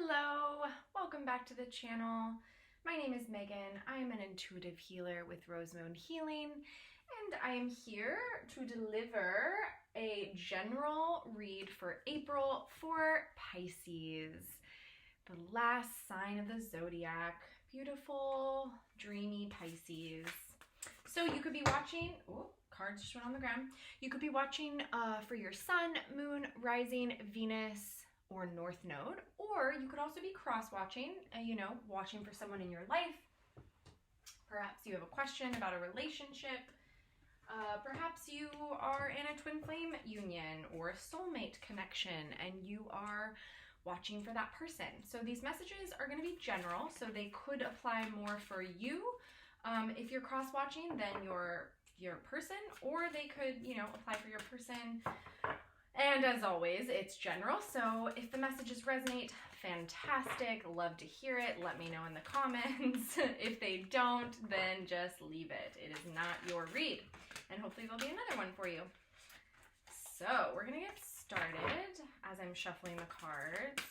Hello, welcome back to the channel. My name is Megan. I am an intuitive healer with Rose Moon Healing, and I am here to deliver a general read for April for Pisces, the last sign of the zodiac. Beautiful, dreamy Pisces. So you could be watching, oh, cards just went on the ground. You could be watching for your sun, moon, rising, Venus, or North Node, or you could also be cross-watching, watching for someone in your life. Perhaps you have a question about a relationship. Perhaps you are in a twin flame union or a soulmate connection and you are watching for that person. So these messages are going to be general, so they could apply more for you. If you're cross-watching, then your person, or they could, apply for your person. And as always, it's general, so if the messages resonate, fantastic. Love to hear it. Let me know in the comments. If they don't, then just leave it. It is not your read. And hopefully there'll be another one for you. So we're going to get started as I'm shuffling the cards.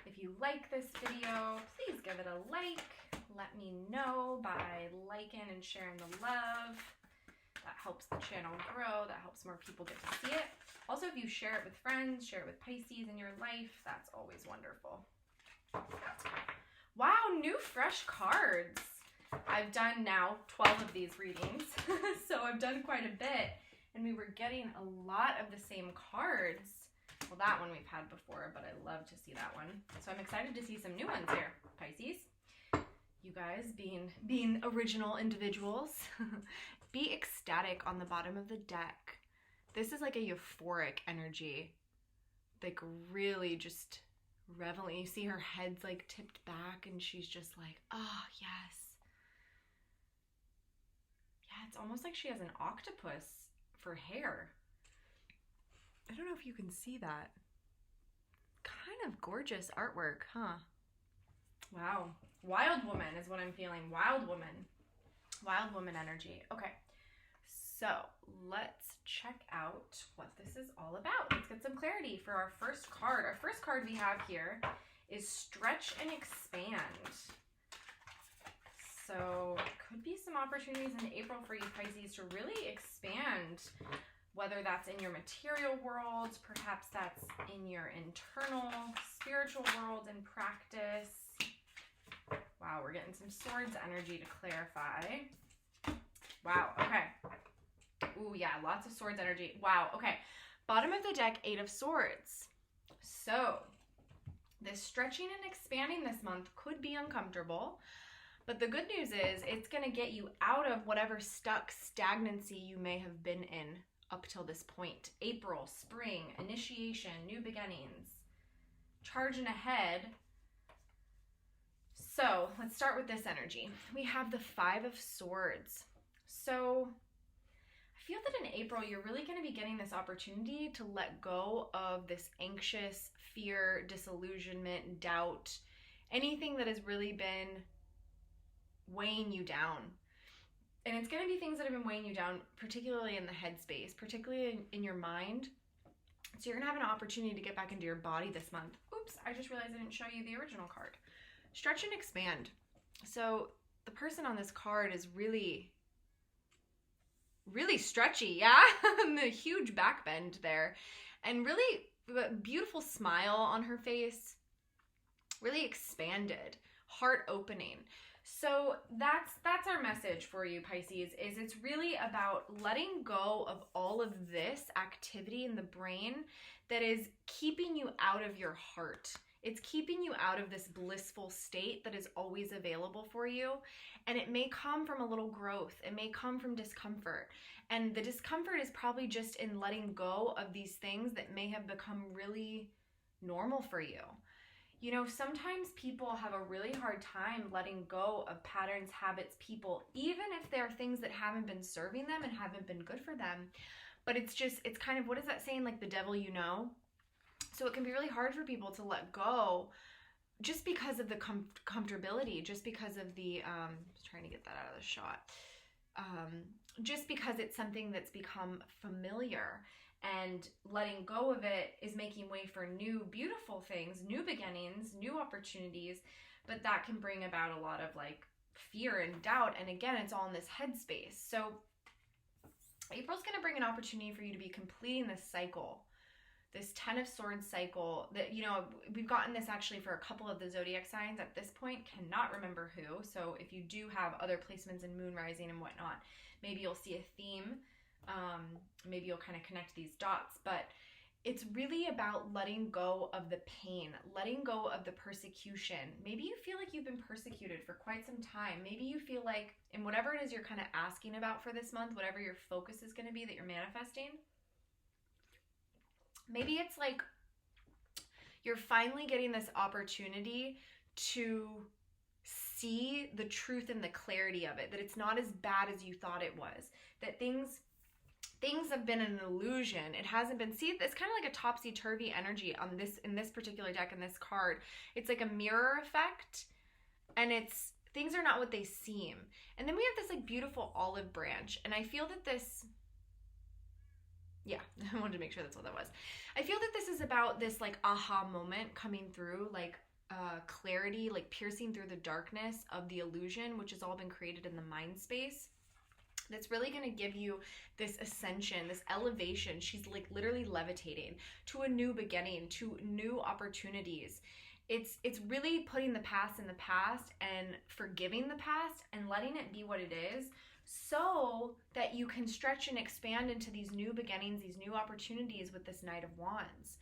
If you like this video, please give it a like. Let me know by liking and sharing the love. That helps the channel grow. That helps more people get to see it. Also, if you share it with friends, share it with Pisces in your life, that's always wonderful. Wow, new fresh cards. I've done now 12 of these readings, so I've done quite a bit, and we were getting a lot of the same cards. Well, that one we've had before, but I love to see that one. So I'm excited to see some new ones here, Pisces. You guys, being original individuals, be ecstatic on the bottom of the deck. This is like a euphoric energy, like really just reveling. You see her head's like tipped back and she's just like, oh, yes. Yeah, it's almost like she has an octopus for hair. I don't know if you can see that. Kind of gorgeous artwork, huh? Wow. Wild woman is what I'm feeling. Wild woman. Wild woman energy. Okay. So let's check out what this is all about. Let's get some clarity for our first card. Our first card we have here is Stretch and Expand. So could be some opportunities in April for you, Pisces, to really expand, whether that's in your material world, perhaps that's in your internal spiritual world and practice. Wow, we're getting some swords energy to clarify. Wow, okay. Ooh, yeah, lots of swords energy. Wow, okay. Bottom of the deck, 8 of Swords. So, this stretching and expanding this month could be uncomfortable, but the good news is it's going to get you out of whatever stuck stagnancy you may have been in up till this point. April, spring, initiation, new beginnings, charging ahead. So, let's start with this energy. We have the 5 of Swords. So, I feel that in April, you're really going to be getting this opportunity to let go of this anxious fear, disillusionment, doubt, anything that has really been weighing you down. And it's going to be things that have been weighing you down, particularly in the headspace, particularly in your mind. So you're going to have an opportunity to get back into your body this month. Oops, I just realized I didn't show you the original card. Stretch and expand. So the person on this card is really stretchy, yeah? The huge back bend there. And really beautiful smile on her face. Really expanded, heart opening. So that's our message for you, Pisces, is it's really about letting go of all of this activity in the brain that is keeping you out of your heart. It's keeping you out of this blissful state that is always available for you. And it may come from a little growth. It may come from discomfort. And the discomfort is probably just in letting go of these things that may have become really normal for you. You know, sometimes people have a really hard time letting go of patterns, habits, people, even if they're things that haven't been serving them and haven't been good for them. But it's kind of, what is that saying? Like the devil you know? So it can be really hard for people to let go just because of the comfortability, just because of the, trying to get that out of the shot, just because it's something that's become familiar. and letting go of it is making way for new beautiful things, new beginnings, new opportunities, but that can bring about a lot of like fear and doubt. And again, it's all in this headspace. So April's going to bring an opportunity for you to be completing this cycle, this 10 of Swords cycle that, you know, we've gotten this actually for a couple of the zodiac signs at this point, cannot remember who. So if you do have other placements in moon rising and whatnot, maybe you'll see a theme. Maybe you'll kind of connect these dots, but it's really about letting go of the pain, letting go of the persecution. Maybe you feel like you've been persecuted for quite some time. Maybe you feel like, in whatever it is you're kind of asking about for this month, whatever your focus is going to be that you're manifesting, maybe it's like you're finally getting this opportunity to see the truth and the clarity of it, that it's not as bad as you thought it was, that things have been an illusion. It hasn't been, see, it's kind of like a topsy-turvy energy on this, in this particular deck and this card. It's like a mirror effect, and it's, things are not what they seem. And then we have this like beautiful olive branch, and I feel that this, yeah, I wanted to make sure that's what that was. I feel that this is about this like aha moment coming through, like clarity, like piercing through the darkness of the illusion, which has all been created in the mind space. That's really going to give you this ascension, this elevation. She's like literally levitating to a new beginning, to new opportunities. It's really putting the past in the past and forgiving the past and letting it be what it is, so that you can stretch and expand into these new beginnings, these new opportunities with this Knight of Wands.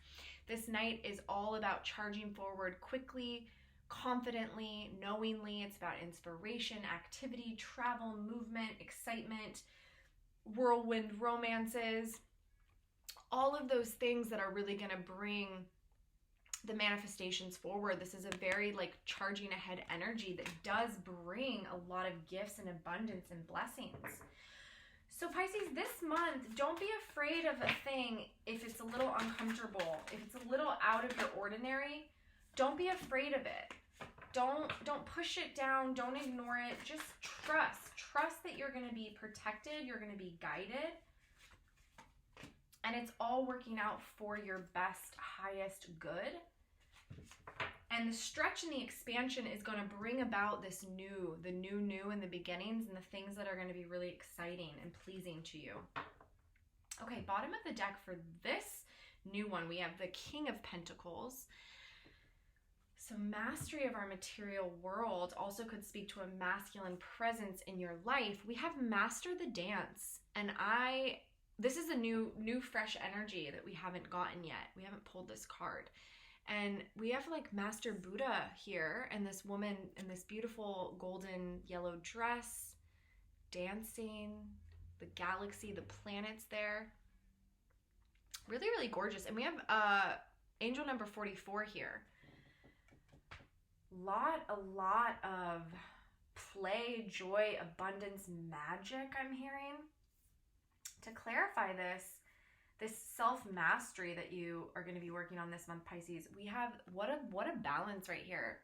This Knight is all about charging forward quickly, confidently, knowingly. It's about inspiration, activity, travel, movement, excitement, whirlwind romances, all of those things that are really going to bring the manifestations forward. This is a very like charging ahead energy that does bring a lot of gifts and abundance and blessings. So Pisces, this month, don't be afraid of a thing if it's a little uncomfortable, if it's a little out of your ordinary. Don't be afraid of it. Don't push it down. Don't ignore it. Just trust that you're going to be protected. You're going to be guided. And it's all working out for your best, highest good. And the stretch and the expansion is going to bring about this new, the new in the beginnings, and the things that are going to be really exciting and pleasing to you. Okay, bottom of the deck for this new one, we have the King of Pentacles. So mastery of our material world also could speak to a masculine presence in your life. We have master the dance. And this is a new fresh energy that we haven't gotten yet. We haven't pulled this card. And we have like Master Buddha here, and this woman in this beautiful golden yellow dress, dancing, the galaxy, the planets there. Really, really gorgeous. And we have angel number 44 here. A lot of play, joy, abundance, magic I'm hearing. To clarify this self-mastery that you are going to be working on this month, Pisces, we have what a balance right here.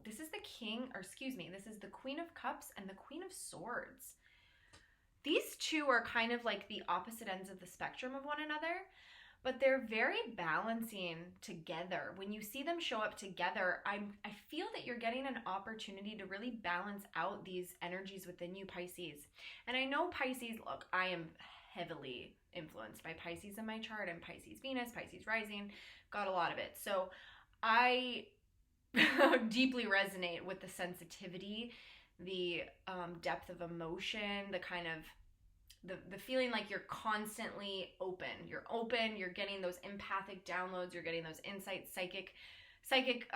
This is the Queen of Cups and the Queen of Swords. These two are kind of like the opposite ends of the spectrum of one another, but they're very balancing together. When you see them show up together, I feel that you're getting an opportunity to really balance out these energies within you, Pisces. And I know Pisces, look, I am heavily influenced by Pisces in my chart, and Pisces Venus, Pisces rising, got a lot of it. So I deeply resonate with the sensitivity, the depth of emotion, the kind of the feeling like you're constantly open. You're open, you're getting those empathic downloads, you're getting those insights, psychic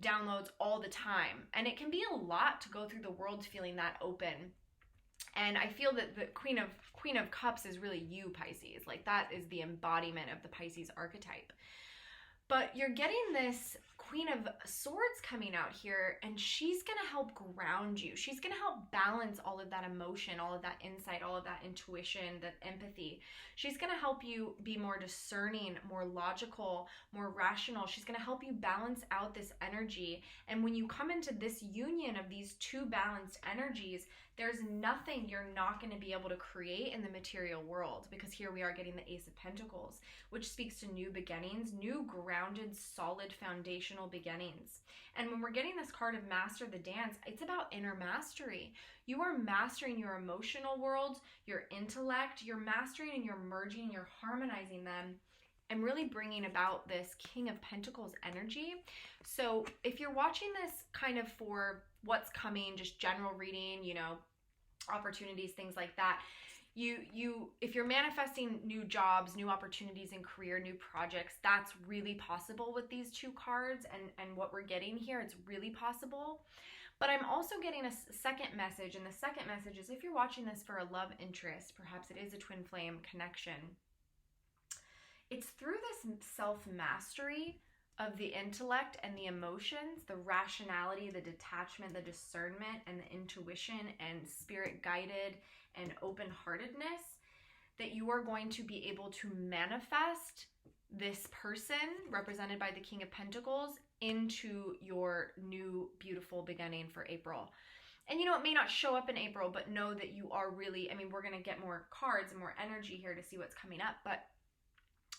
downloads all the time. And it can be a lot to go through the world feeling that open. And I feel that the Queen of Cups is really you, Pisces. Like that is the embodiment of the Pisces archetype. But you're getting this Queen of Swords coming out here, and she's going to help ground you. She's going to help balance all of that emotion, all of that insight, all of that intuition, that empathy. She's going to help you be more discerning, more logical, more rational. She's going to help you balance out this energy. And when you come into this union of these two balanced energies, there's nothing you're not going to be able to create in the material world, because here we are getting the Ace of Pentacles, which speaks to new beginnings, new grounded, solid, foundational beginnings. And when we're getting this card of Master the Dance, it's about inner mastery. You are mastering your emotional world, your intellect, you're mastering and you're merging, you're harmonizing them, and really bringing about this King of Pentacles energy. So if you're watching this kind of for what's coming, just general reading, you know, opportunities, things like that, if you're manifesting new jobs, new opportunities in career, new projects, that's really possible with these two cards and what we're getting here. It's really possible. But I'm also getting a second message, and the second message is if you're watching this for a love interest, perhaps it is a twin flame connection, it's through this self-mastery of the intellect and the emotions, the rationality, the detachment, the discernment, and the intuition and spirit-guided and open-heartedness, that you are going to be able to manifest this person represented by the King of Pentacles into your new beautiful beginning for April. And you know, it may not show up in April, but know that you are really, I mean, we're going to get more cards and more energy here to see what's coming up, but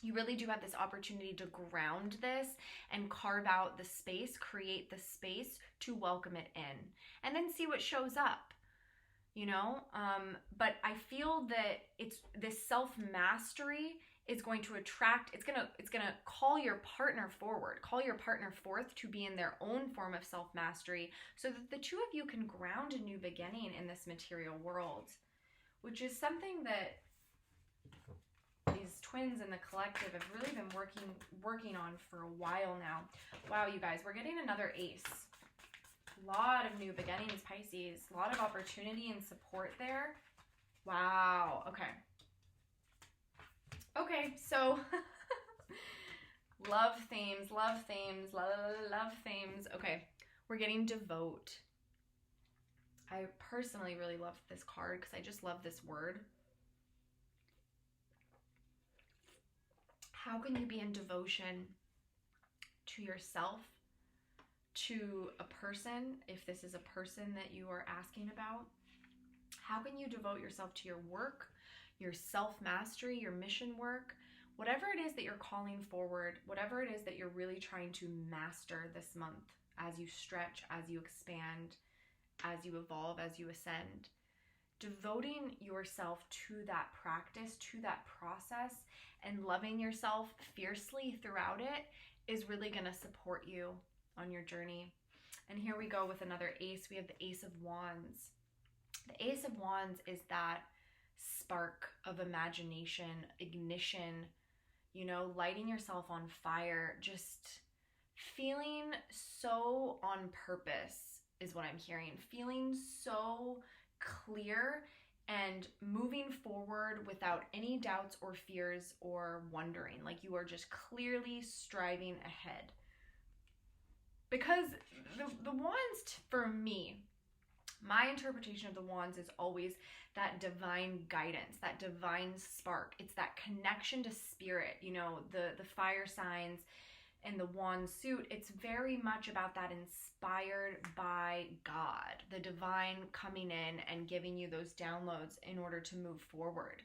you really do have this opportunity to ground this and carve out the space, create the space to welcome it in, and then see what shows up, you know? But I feel that it's this self-mastery is going to attract, it's gonna call your partner forward, call your partner forth to be in their own form of self-mastery, so that the two of you can ground a new beginning in this material world, which is something that these twins in the collective have really been working on for a while now. Wow, you guys, we're getting another ace. A lot of new beginnings, Pisces. A lot of opportunity and support there. Wow, okay. Okay, so love themes, love themes, love themes. Okay, we're getting devote. I personally really love this card because I just love this word. How can you be in devotion to yourself, to a person, if this is a person that you are asking about? How can you devote yourself to your work, your self-mastery, your mission work, whatever it is that you're calling forward, whatever it is that you're really trying to master this month as you stretch, as you expand, as you evolve, as you ascend? Devoting yourself to that practice, to that process, and loving yourself fiercely throughout it is really going to support you on your journey. And here we go with another ace. We have the Ace of Wands. The Ace of Wands is that spark of imagination, ignition, you know, lighting yourself on fire, just feeling so on purpose is what I'm hearing. Feeling so clear and moving forward without any doubts or fears or wondering, like you are just clearly striving ahead. Because the wands, for me, my interpretation of the wands is always that divine guidance, that divine spark. It's that connection to spirit, you know, the fire signs and the wand suit. It's very much about that inspired by God, the divine coming in and giving you those downloads in order to move forward.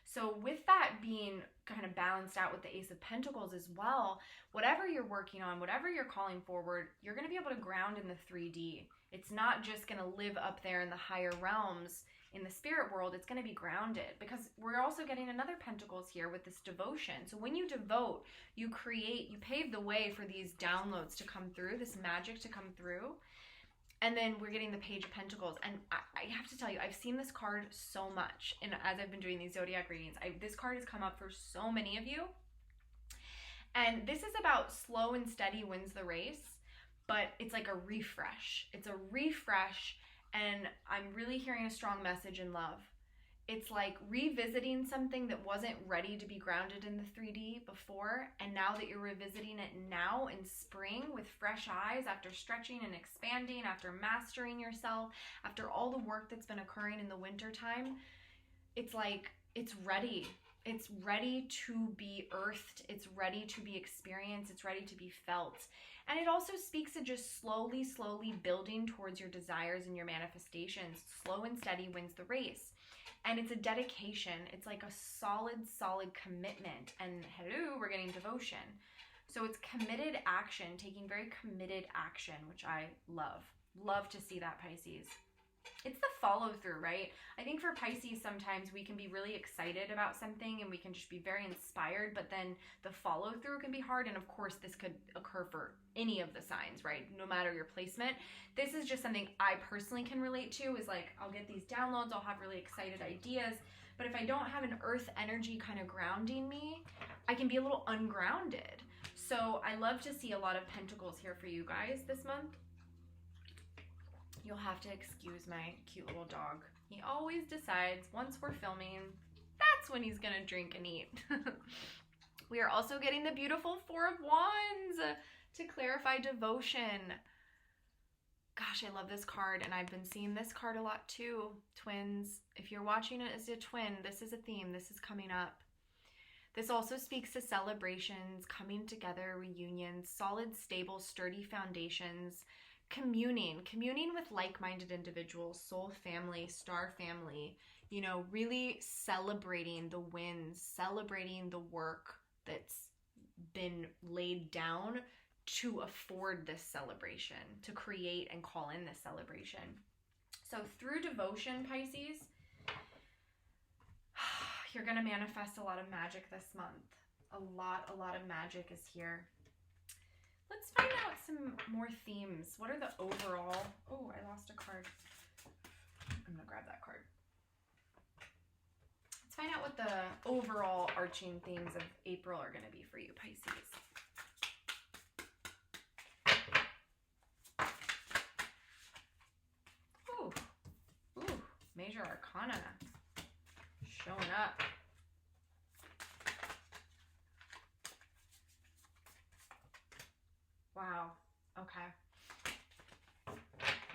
So with that being kind of balanced out with the Ace of Pentacles as well, whatever you're working on, whatever you're calling forward, you're going to be able to ground in the 3D. It's not just going to live up there in the higher realms in the spirit world. It's going to be grounded, because we're also getting another Pentacles here with this devotion. So when you devote, you create, you pave the way for these downloads to come through, this magic to come through. And then we're getting the Page of Pentacles. And I have to tell you, I've seen this card so much. And as I've been doing these zodiac readings, this card has come up for so many of you. And this is about slow and steady wins the race, but it's like a refresh. It's a refresh, and I'm really hearing a strong message in love. It's like revisiting something that wasn't ready to be grounded in the 3D before, and now that you're revisiting it now in spring with fresh eyes, after stretching and expanding, after mastering yourself, after all the work that's been occurring in the winter time, it's like it's ready. It's ready to be earthed. It's ready to be experienced. It's ready to be felt. And it also speaks to just slowly, slowly building towards your desires and your manifestations. Slow and steady wins the race. And it's a dedication. It's like a solid, solid commitment. And hello, we're getting devotion. So it's committed action, taking very committed action, which I love. Love to see that, Pisces. It's the follow through, right? I think for Pisces, sometimes we can be really excited about something and we can just be very inspired, but then the follow through can be hard. And of course, this could occur for any of the signs, right? No matter your placement. This is just something I personally can relate to, is like, I'll get these downloads, I'll have really excited ideas, but if I don't have an earth energy kind of grounding me, I can be a little ungrounded. So I love to see a lot of pentacles here for you guys this month. You'll have to excuse my cute little dog. He always decides once we're filming, that's when he's gonna drink and eat. We are also getting the beautiful Four of Wands to clarify devotion. Gosh, I love this card, and I've been seeing this card a lot too. Twins, if you're watching it as a twin, this is a theme. This is coming up. This also speaks to celebrations, coming together, reunions, solid, stable, sturdy foundations, communing with like-minded individuals, soul family, star family, you know, really celebrating the wins, celebrating the work that's been laid down to afford this celebration, to create and call in this celebration. So through devotion, Pisces, you're going to manifest a lot of magic this month. A lot of magic is here. Let's find out some more themes. What are the overall... Oh, I lost a card. I'm going to grab that card. Let's find out what the overall arching themes of April are going to be for you, Pisces. Ooh, Major Arcana showing up. Wow, okay.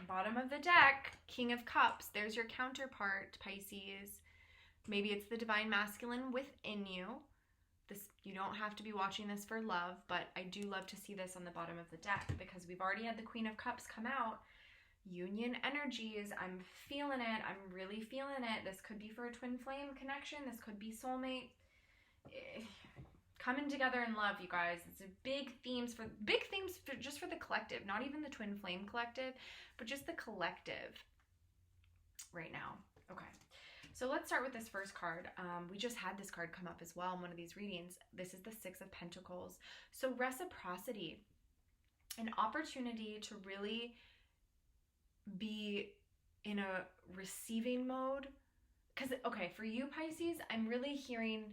Bottom of the deck, King of Cups. There's your counterpart, Pisces. Maybe it's the divine masculine within you. This, you don't have to be watching this for love, but I do love to see this on the bottom of the deck because we've already had the Queen of Cups come out. Union energies, I'm feeling it. I'm really feeling it. This could be for a twin flame connection. This could be soulmate. Coming together in love, you guys. It's a big themes for just for the collective, not even the twin flame collective, but just the collective right now. Okay. So let's start with this first card. We just had this card come up as well in one of these readings. This is the Six of Pentacles. So reciprocity, an opportunity to really be in a receiving mode. Because, okay, for you, Pisces, I'm really hearing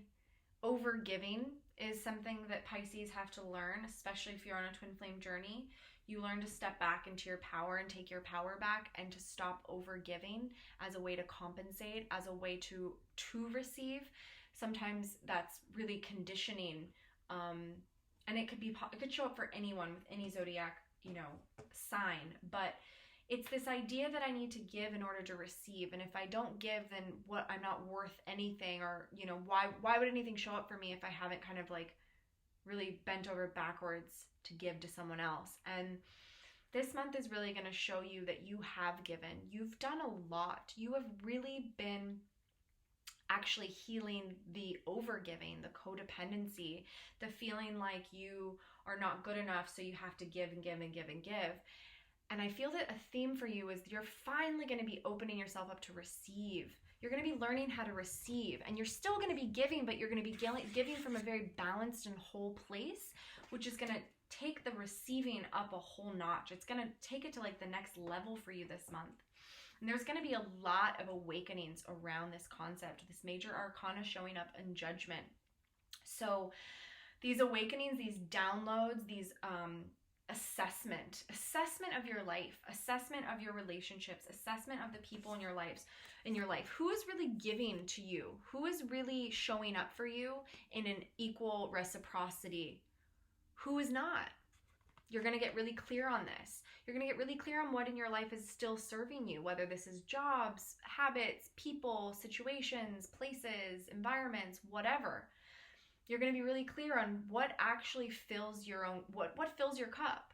overgiving is something that Pisces have to learn, especially if you're on a twin flame journey. You learn to step back into your power and take your power back and to stop overgiving as a way to compensate, as a way to receive. Sometimes that's really conditioning. And it could show up for anyone with any zodiac, sign, but it's this idea that I need to give in order to receive. And if I don't give, then what, I'm not worth anything, or, why would anything show up for me if I haven't kind of like really bent over backwards to give to someone else? And this month is really going to show you that you have given. You've done a lot. You have really been actually healing the overgiving, the codependency, the feeling like you are not good enough, so you have to give and give and give and give. And I feel that a theme for you is you're finally going to be opening yourself up to receive. You're going to be learning how to receive, and you're still going to be giving, but you're going to be giving from a very balanced and whole place, which is going to take the receiving up a whole notch. It's going to take it to like the next level for you this month. And there's going to be a lot of awakenings around this concept, this major arcana showing up in Judgment. So these awakenings, these downloads, these assessment of your life, assessment of your relationships, assessment of the people in your life. Who is really giving to you? Who is really showing up for you in an equal reciprocity? Who is not? You're going to get really clear on this. You're going to get really clear on what in your life is still serving you, whether this is jobs, habits, people, situations, places, environments, whatever. You're going to be really clear on what actually fills your own, what fills your cup.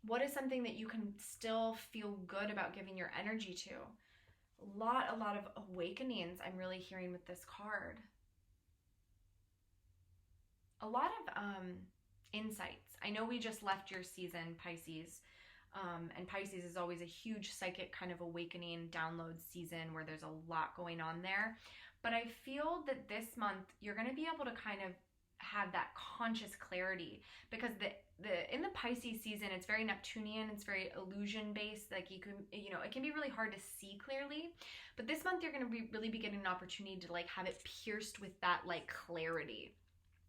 What is something that you can still feel good about giving your energy to? A lot of awakenings I'm really hearing with this card. A lot of insights. I know we just left your season, Pisces, and Pisces is always a huge psychic kind of awakening download season where there's a lot going on there. But I feel that this month you're going to be able to kind of have that conscious clarity, because in the Pisces season, it's very Neptunian, it's very illusion based. Like it can be really hard to see clearly. But this month you're going to really be getting an opportunity to like have it pierced with that like clarity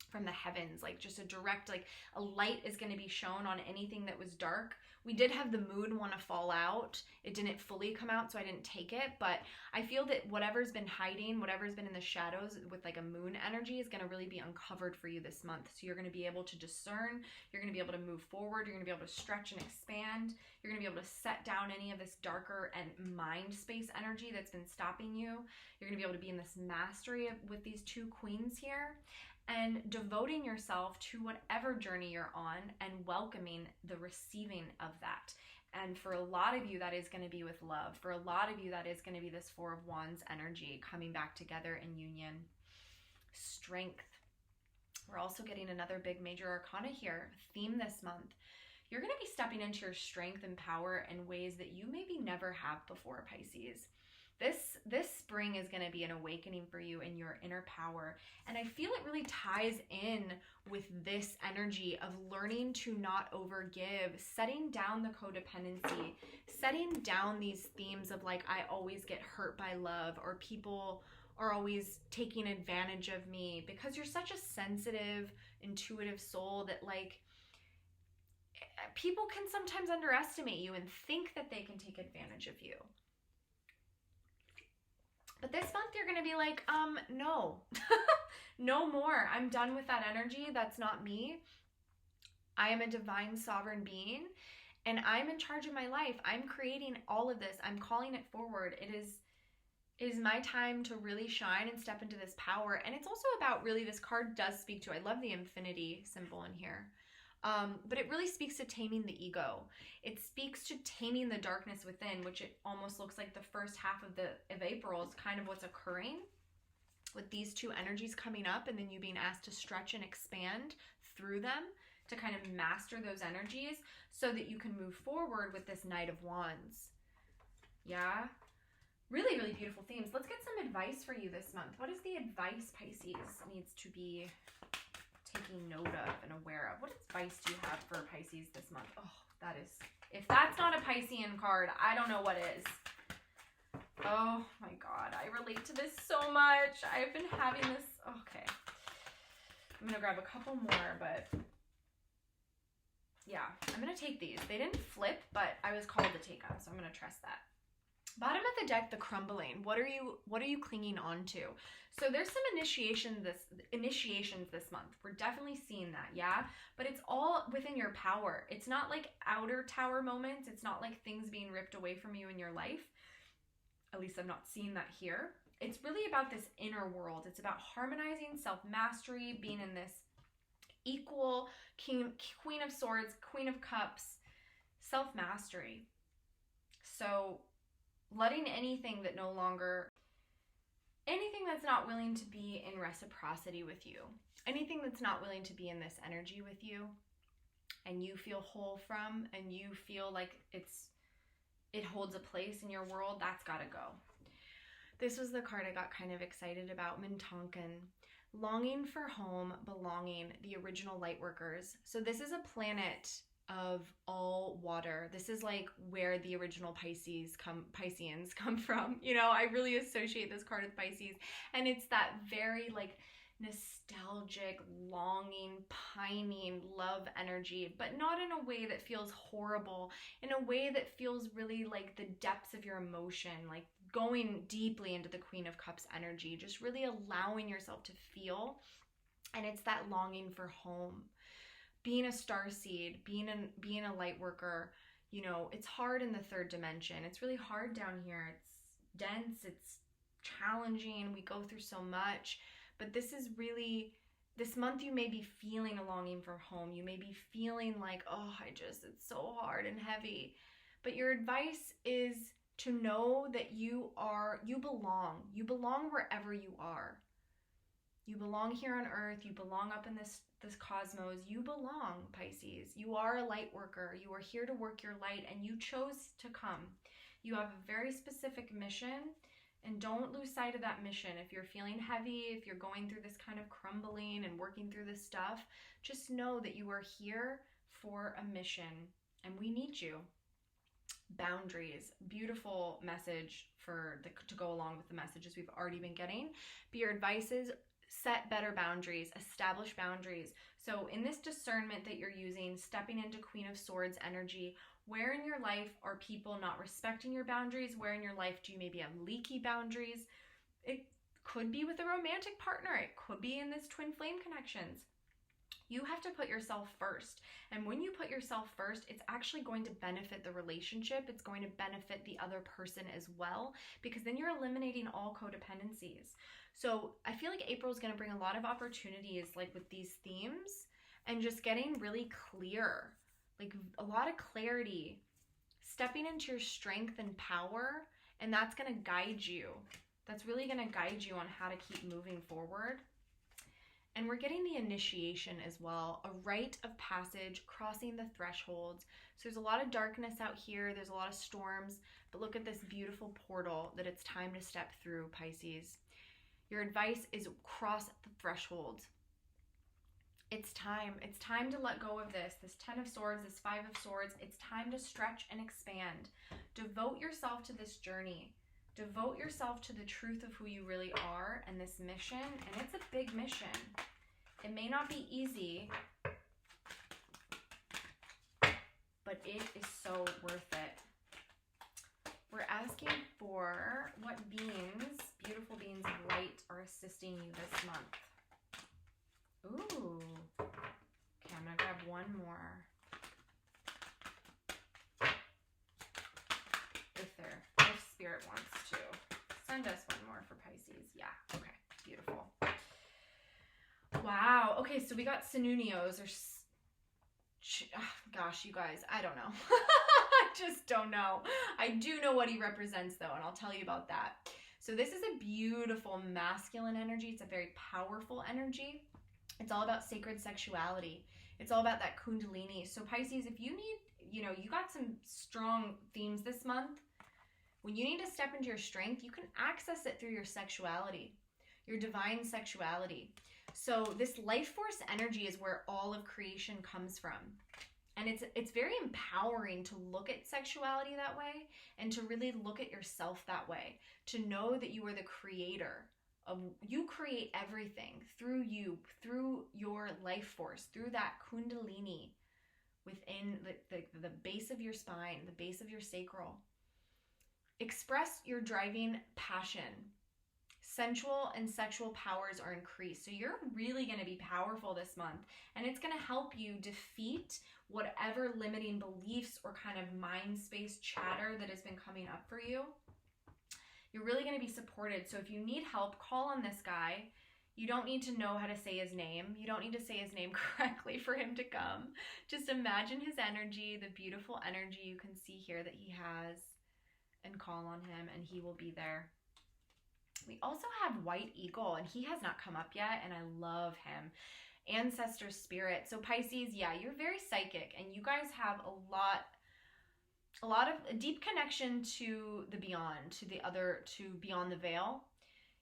from the heavens, like just a direct, like a light is going to be shown on anything that was dark. We did have the moon want to fall out. It didn't fully come out, so I didn't take it, but I feel that whatever's been hiding, whatever's been in the shadows with like a moon energy is going to really be uncovered for you this month. So you're going to be able to discern, you're going to be able to move forward, you're going to be able to stretch and expand, you're going to be able to set down any of this darker and mind space energy that's been stopping you. You're going to be able to be in this mastery with these two queens here, and devoting yourself to whatever journey you're on and welcoming the receiving of that. And for a lot of you, that is going to be with love. For a lot of you, that is going to be this Four of Wands energy coming back together in union. Strength. We're also getting another big major arcana here, theme this month. You're going to be stepping into your strength and power in ways that you maybe never have before, Pisces. This spring is going to be an awakening for you in your inner power. And I feel it really ties in with this energy of learning to not overgive, setting down the codependency, setting down these themes of like, I always get hurt by love, or people are always taking advantage of me, because you're such a sensitive, intuitive soul that like people can sometimes underestimate you and think that they can take advantage of you. But this month you're going to be like, no, no more. I'm done with that energy. That's not me. I am a divine sovereign being and I'm in charge of my life. I'm creating all of this. I'm calling it forward. It is my time to really shine and step into this power. And it's also about really, this card does speak to, I love the infinity symbol in here. But it really speaks to taming the ego. It speaks to taming the darkness within, which it almost looks like the first half of April is kind of what's occurring with these two energies coming up, and then you being asked to stretch and expand through them to kind of master those energies so that you can move forward with this Knight of Wands. Yeah? Really, really beautiful themes. Let's get some advice for you this month. What is the advice Pisces needs to be taking note of and aware of? What advice do you have for Pisces this month? Oh, that is, if that's not a Piscean card, I don't know what is. Oh my God, I relate to this so much. I've been having this, okay. I'm gonna grab a couple more, but yeah, I'm gonna take these. They didn't flip, but I was called to take them, so I'm gonna trust that. Bottom of the deck, the crumbling. What are you clinging on to? So there's some initiations this month. We're definitely seeing that, yeah? But it's all within your power. It's not like outer tower moments. It's not like things being ripped away from you in your life. At least I'm not seeing that here. It's really about this inner world. It's about harmonizing, self-mastery, being in this equal Queen of Swords, Queen of Cups, self-mastery. So letting anything that's not willing to be in reciprocity with you, anything that's not willing to be in this energy with you, and you feel whole from, and you feel like it holds a place in your world, that's gotta go. This was the card I got kind of excited about, Mintonkan. Longing for home, belonging, the original lightworkers. So this is a planet of all water. This is like where the original Pisceans come from. You know, I really associate this card with Pisces, and it's that very like nostalgic, longing, pining love energy, but not in a way that feels horrible, in a way that feels really like the depths of your emotion, like going deeply into the Queen of Cups energy, just really allowing yourself to feel. And it's that longing for home. Being a starseed, being a light worker, you know, it's hard in the third dimension. It's really hard down here. It's dense, it's challenging. We go through so much. But this is really, this month you may be feeling a longing for home. You may be feeling like, oh, it's so hard and heavy. But your advice is to know that you belong. You belong wherever you are. You belong here on earth. You belong up in this cosmos. You belong, Pisces. You are a light worker. You are here to work your light, and you chose to come. You have a very specific mission. And don't lose sight of that mission. If you're feeling heavy, if you're going through this kind of crumbling and working through this stuff, just know that you are here for a mission, and we need you. Boundaries, beautiful message to go along with the messages we've already been getting. But your advice is set better boundaries, establish boundaries. So in this discernment that you're using, stepping into Queen of Swords energy, where in your life are people not respecting your boundaries? Where in your life do you maybe have leaky boundaries? It could be with a romantic partner. It could be in this twin flame connections. You have to put yourself first. And when you put yourself first, it's actually going to benefit the relationship. It's going to benefit the other person as well, because then you're eliminating all codependencies. So I feel like April is going to bring a lot of opportunities like with these themes and just getting really clear. Like a lot of clarity, stepping into your strength and power, and that's going to guide you. That's really going to guide you on how to keep moving forward. And we're getting the initiation as well, a rite of passage, crossing the thresholds. So there's a lot of darkness out here, there's a lot of storms, but look at this beautiful portal that it's time to step through, Pisces. Your advice is cross the threshold. It's time to let go of this 10 of Swords, this 5 of Swords. It's time to stretch and expand. Devote yourself to this journey. Devote yourself to the truth of who you really are and this mission. And it's a big mission. It may not be easy, but it is so worth it. We're asking for what beings, beautiful beings of light, are assisting you this month. Ooh. Okay, I'm going to grab one more. If Spirit wants to. Send us one more for Pisces. Yeah, okay, beautiful. Wow, okay, so we got Sununios, or... gosh, you guys, I don't know. I just don't know. I do know what he represents, though, and I'll tell you about that. So this is a beautiful masculine energy. It's a very powerful energy. It's all about sacred sexuality. It's all about that kundalini. So Pisces, if you need, you got some strong themes this month. When you need to step into your strength, you can access it through your sexuality, your divine sexuality. So this life force energy is where all of creation comes from. And it's very empowering to look at sexuality that way and to really look at yourself that way, to know that you are the creator. You create everything through you, through your life force, through that kundalini within the base of your spine, the base of your sacral. Express your driving passion. Sensual and sexual powers are increased. So you're really going to be powerful this month, and it's going to help you defeat whatever limiting beliefs or kind of mind space chatter that has been coming up for you. You're really going to be supported. So if you need help, call on this guy. You don't need to know how to say his name. You don't need to say his name correctly for him to come. Just imagine his energy, the beautiful energy you can see here that he has, and call on him, and he will be there. We also have White Eagle, and he has not come up yet, and I love him. Ancestor spirit. So Pisces, yeah, you're very psychic, and you guys have a lot of a deep connection to the beyond, to beyond the veil.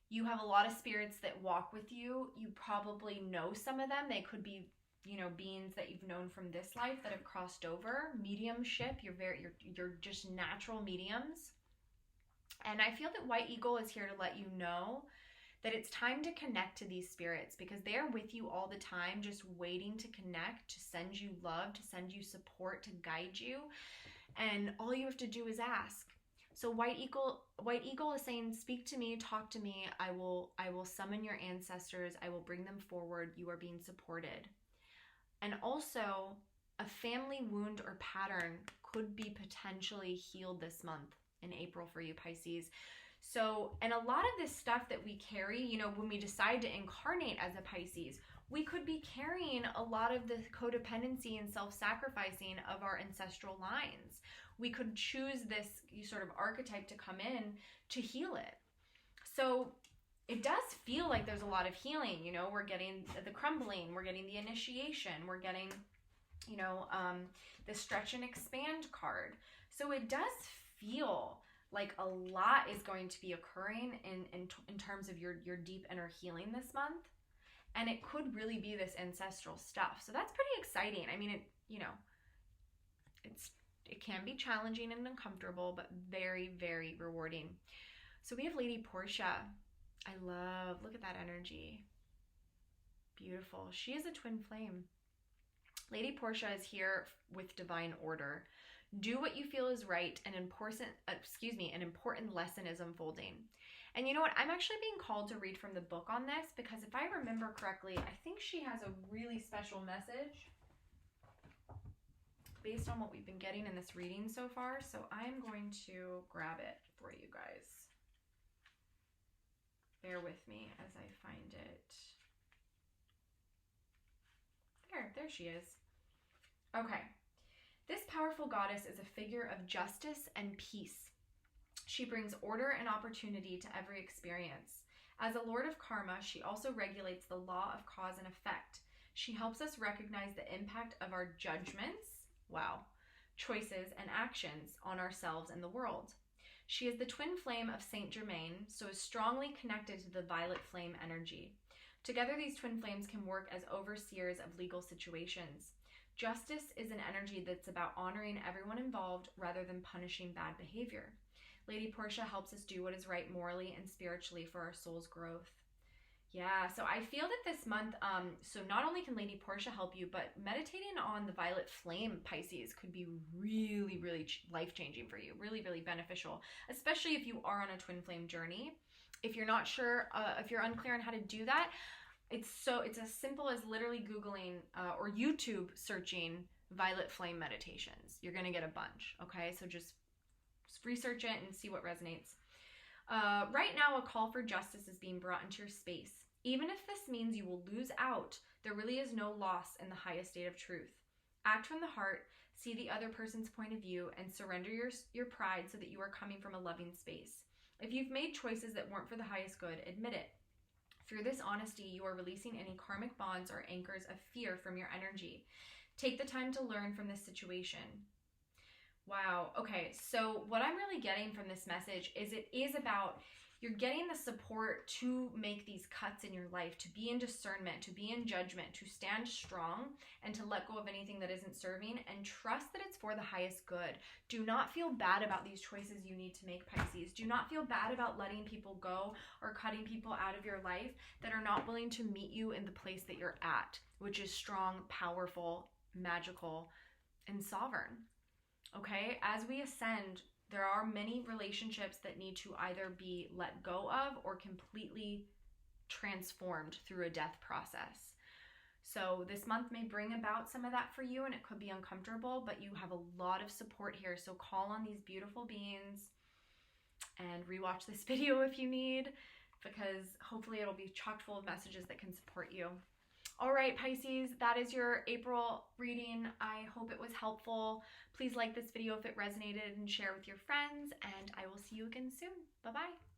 You have a lot of spirits that walk with you. You probably know some of them. They could be, beings that you've known from this life that have crossed over. Mediumship. You're just natural mediums. And I feel that White Eagle is here to let you know that it's time to connect to these spirits because they are with you all the time, just waiting to connect, to send you love, to send you support, to guide you. And all you have to do is ask. So White Eagle is saying, speak to me, talk to me. I will summon your ancestors. I will bring them forward. You are being supported. And also, a family wound or pattern could be potentially healed this month in April for you, Pisces. So, and a lot of this stuff that we carry, you know, when we decide to incarnate as a Pisces, we could be carrying a lot of the codependency and self-sacrificing of our ancestral lines. We could choose this sort of archetype to come in to heal it. So it does feel like there's a lot of healing. You know, we're getting the crumbling, we're getting the initiation, we're getting, you know, the stretch and expand card. So it does feel like a lot is going to be occurring in terms of your deep inner healing this month. And it could really be this ancestral stuff. So that's pretty exciting. I mean, it, you know, it can be challenging and uncomfortable, but very, very rewarding. So we have Lady Portia. Look at that energy. Beautiful. She is a twin flame. Lady Portia is here with divine order. Do what you feel is right. An important lesson is unfolding. And you know what? I'm actually being called to read from the book on this because if I remember correctly, I think she has a really special message based on what we've been getting in this reading so far. So I'm going to grab it for you guys. Bear with me as I find it. There she is. Okay. This powerful goddess is a figure of justice and peace. She brings order and opportunity to every experience. As a lord of karma, she also regulates the law of cause and effect. She helps us recognize the impact of our judgments, choices and actions on ourselves and the world. She is the twin flame of Saint Germain, so is strongly connected to the violet flame energy. Together, these twin flames can work as overseers of legal situations. Justice is an energy that's about honoring everyone involved rather than punishing bad behavior. Lady Portia helps us do what is right morally and spiritually for our soul's growth. Yeah, so I feel that this month, so not only can Lady Portia help you, but meditating on the violet flame, Pisces, could be really, really life-changing for you. Really, really beneficial, especially if you are on a twin flame journey. If you're not sure, if you're unclear on how to do that, it's as simple as literally Googling or YouTube searching violet flame meditations. You're going to get a bunch, okay? So just research it and see what resonates. Right now, a call for justice is being brought into your space. Even if this means you will lose out, there really is no loss in the highest state of truth. Act from the heart, see the other person's point of view, and surrender your pride so that you are coming from a loving space. If you've made choices that weren't for the highest good, admit it. Through this honesty, you are releasing any karmic bonds or anchors of fear from your energy. Take the time to learn from this situation. Wow. Okay. So what I'm really getting from this message is it is about you're getting the support to make these cuts in your life, to be in discernment, to be in judgment, to stand strong, and to let go of anything that isn't serving and trust that it's for the highest good. Do not feel bad about these choices you need to make, Pisces. Do not feel bad about letting people go or cutting people out of your life that are not willing to meet you in the place that you're at, which is strong, powerful, magical, and sovereign. Okay, as we ascend, there are many relationships that need to either be let go of or completely transformed through a death process. So this month may bring about some of that for you, and it could be uncomfortable, but you have a lot of support here. So call on these beautiful beings and rewatch this video if you need, because hopefully it'll be chock full of messages that can support you. All right, Pisces, that is your April reading. I hope it was helpful. Please like this video if it resonated and share with your friends, and I will see you again soon. Bye-bye.